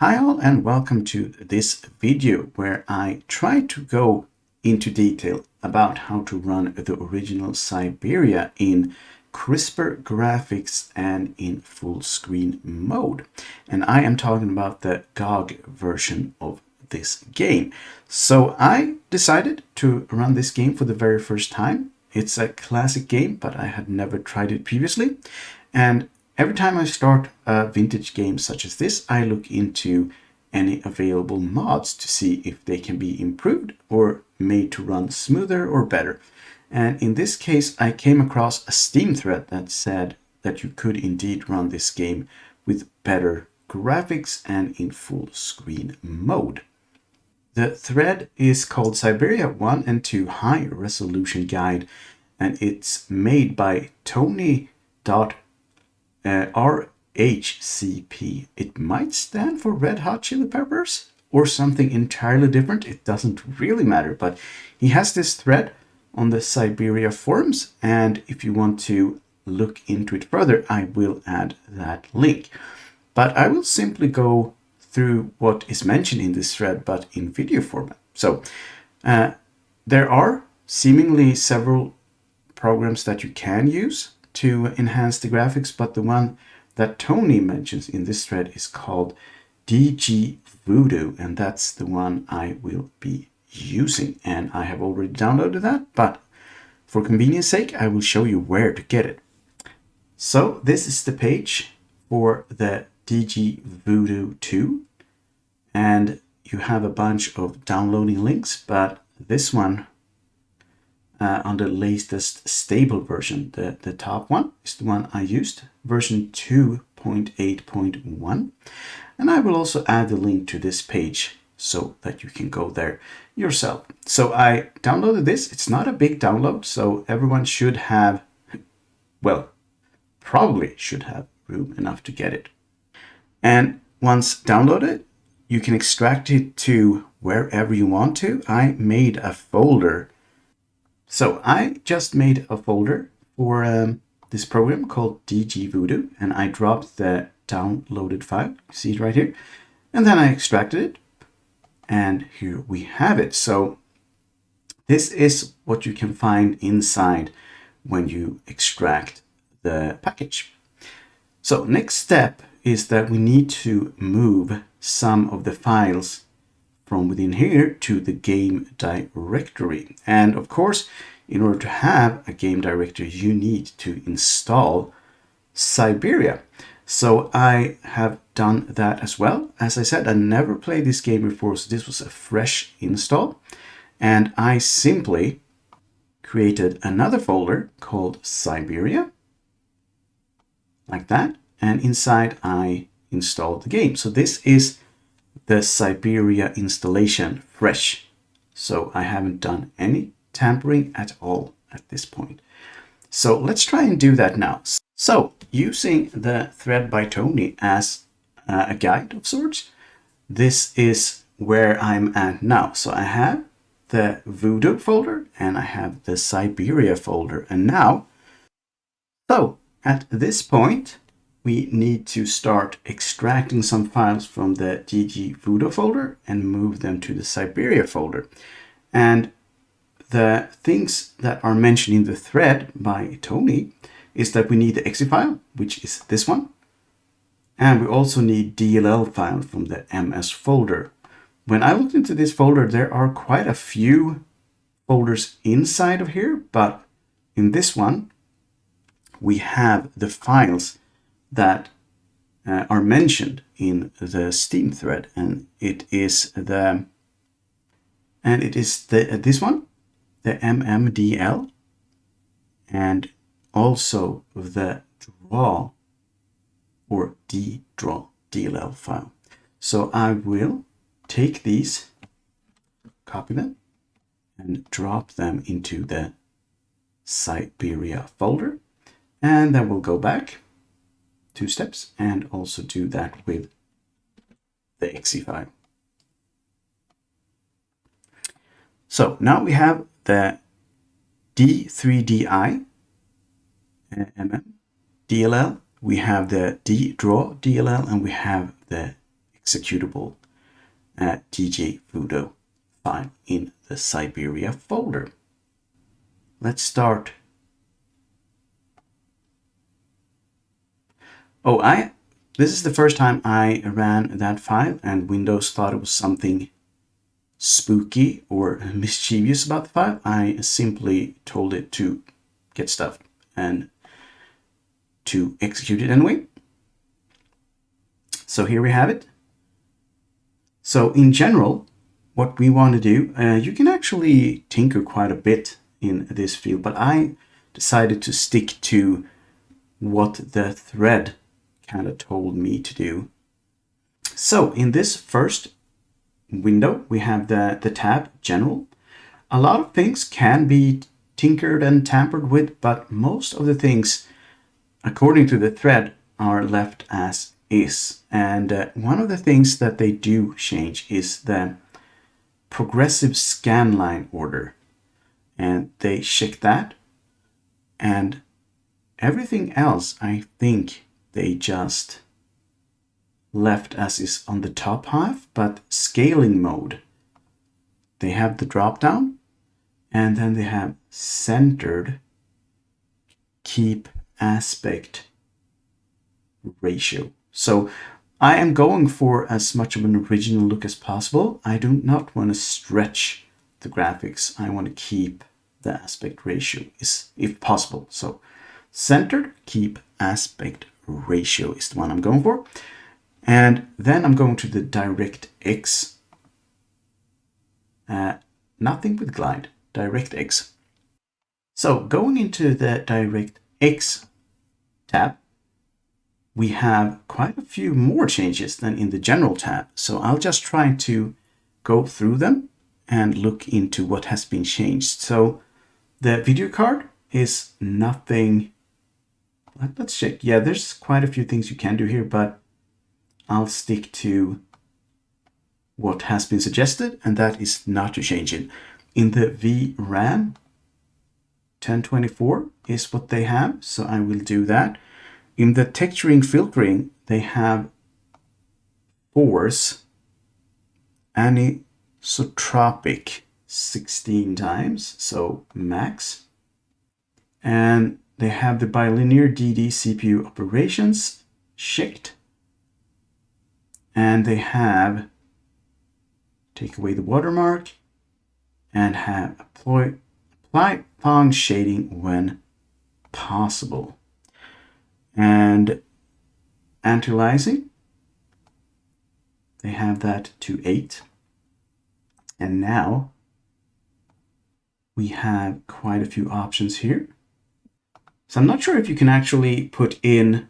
Hi all and welcome to this video where I try to go into detail about how to run the original Syberia in crisper graphics and in full screen mode. And I am talking about the GOG version of this game. So I decided to run this game for the very first time. It's a classic game, but I had never tried it previously. And every time I start a vintage game such as this, I look into any available mods to see if they can be improved or made to run smoother or better. And in this case, I came across a Steam thread that said that you could indeed run this game with better graphics and in full screen mode. The thread is called Syberia 1 and 2 High Resolution Guide, and it's made by RHCP. It might stand for Red Hot Chili Peppers or something entirely different. It doesn't really matter, but he has this thread on the Syberia forums, and if you want to look into it further, I will add that link. But I will simply go through what is mentioned in this thread, but in video format. So there are seemingly several programs that you can use to enhance the graphics, but the one that Tony mentions in this thread is called dgVoodoo, and that's the one I will be using. And I have already downloaded that, but for convenience sake, I will show you where to get it. So this is the page for the dgVoodoo 2, and you have a bunch of downloading links, but this one on the latest stable version, the top one is the one I used, version 2.8.1, and I will also add the link to this page so that you can go there yourself. So I downloaded this. It's not a big download, so everyone should have, well, probably should have room enough to get it. And once downloaded, you can extract it to wherever you want to. I made a folder. So I just made a folder for this program called dgVoodoo, and I dropped the downloaded file. You see it right here. And then I extracted it, and here we have it. So this is what you can find inside when you extract the package. So next step is that we need to move some of the files from within here to the game directory. And of course, in order to have a game directory, you need to install Syberia. So I have done that as well. As I said, I never played this game before, so this was a fresh install. And I simply created another folder called Syberia, like that. And inside I installed the game. So this is the Syberia installation fresh. So I haven't done any tampering at all at this point. So let's try and do that now. So using the thread by Tony as a guide of sorts, this is where I'm at now. So I have the Voodoo folder and I have the Syberia folder. And now, so at this point, we need to start extracting some files from the dgVoodoo folder and move them to the Syberia folder. And the things that are mentioned in the thread by Tony is that we need the exe file, which is this one. And we also need DLL file from the MS folder. When I looked into this folder, there are quite a few folders inside of here, but in this one, we have the files that are mentioned in the Steam thread, and it is this one, the MMDL, and also the draw or ddraw DLL file. So I will take these, copy them, and drop them into the Syberia folder, and then we'll go back 2 steps and also do that with the exe file. So now we have the D3DI DLL, we have the ddraw DLL, and we have the executable dgVoodoo file in the Syberia folder. Let's start. This is the first time I ran that file, and Windows thought it was something spooky or mischievous about the file. I simply told it to get stuff and to execute it anyway. So here we have it. So in general, what we want to do, you can actually tinker quite a bit in this field, but I decided to stick to what the thread kind of told me to do. So in this first window, we have the tab General. A lot of things can be tinkered and tampered with, but most of the things, according to the thread, are left as is. And one of the things that they do change is the progressive scanline order. And they check that. And everything else, I think they just left as is on the top half, but scaling mode, they have the drop down, and then they have centered, keep aspect ratio. So I am going for as much of an original look as possible. I do not want to stretch the graphics. I want to keep the aspect ratio if possible. So centered, keep aspect ratio is the one I'm going for. And then I'm going to the DirectX. Nothing with glide, DirectX. So going into the DirectX tab, we have quite a few more changes than in the general tab. So I'll just try to go through them and look into what has been changed. So the video card is nothing. Let's check. Yeah, there's quite a few things you can do here, but I'll stick to what has been suggested, and that is not to change it. In the VRAM, 1024 is what they have, so I will do that. In the texturing filtering, they have force anisotropic 16 times, so max. And they have the bilinear DD CPU operations checked. And they have take away the watermark and have apply Pong shading when possible. And anti-aliasing, they have that to 8. And now we have quite a few options here. So I'm not sure if you can actually put in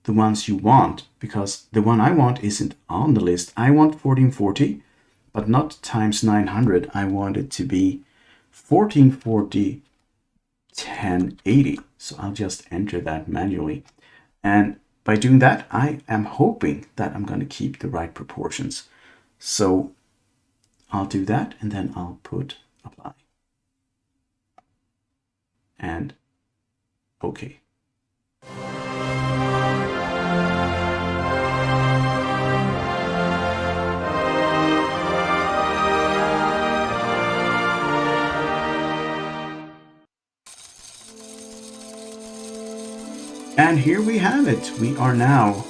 the ones you want, because the one I want isn't on the list. I want 1440, but not times 900. I want it to be 1440 1080. So I'll just enter that manually. And by doing that, I am hoping that I'm going to keep the right proportions. So I'll do that, and then I'll put apply. And okay. And here we have it. We are now.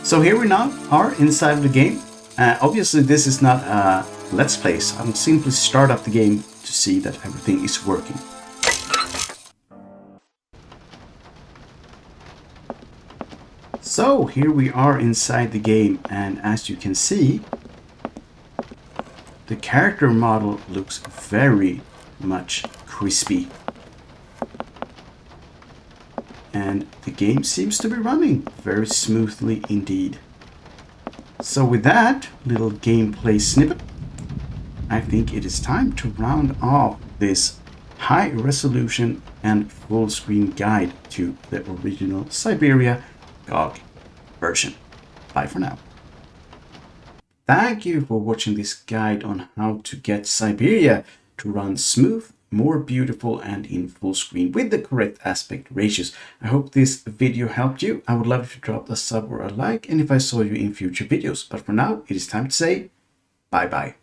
So here we now are inside of the game. Obviously, this is not a Let's Play. I'll simply start up the game to see that everything is working. So here we are inside the game, and as you can see, the character model looks very much crispy. And the game seems to be running very smoothly indeed. So with that little gameplay snippet, I think it is time to round off this high resolution and full screen guide to the original Syberia GOG version. Bye for now. Thank you for watching this guide on how to get Syberia to run smooth more beautiful and in full screen with the correct aspect ratios. I hope this video helped you. I would love if you dropped a sub or a like, and if I saw you in future videos. But for now, it is time to say bye bye.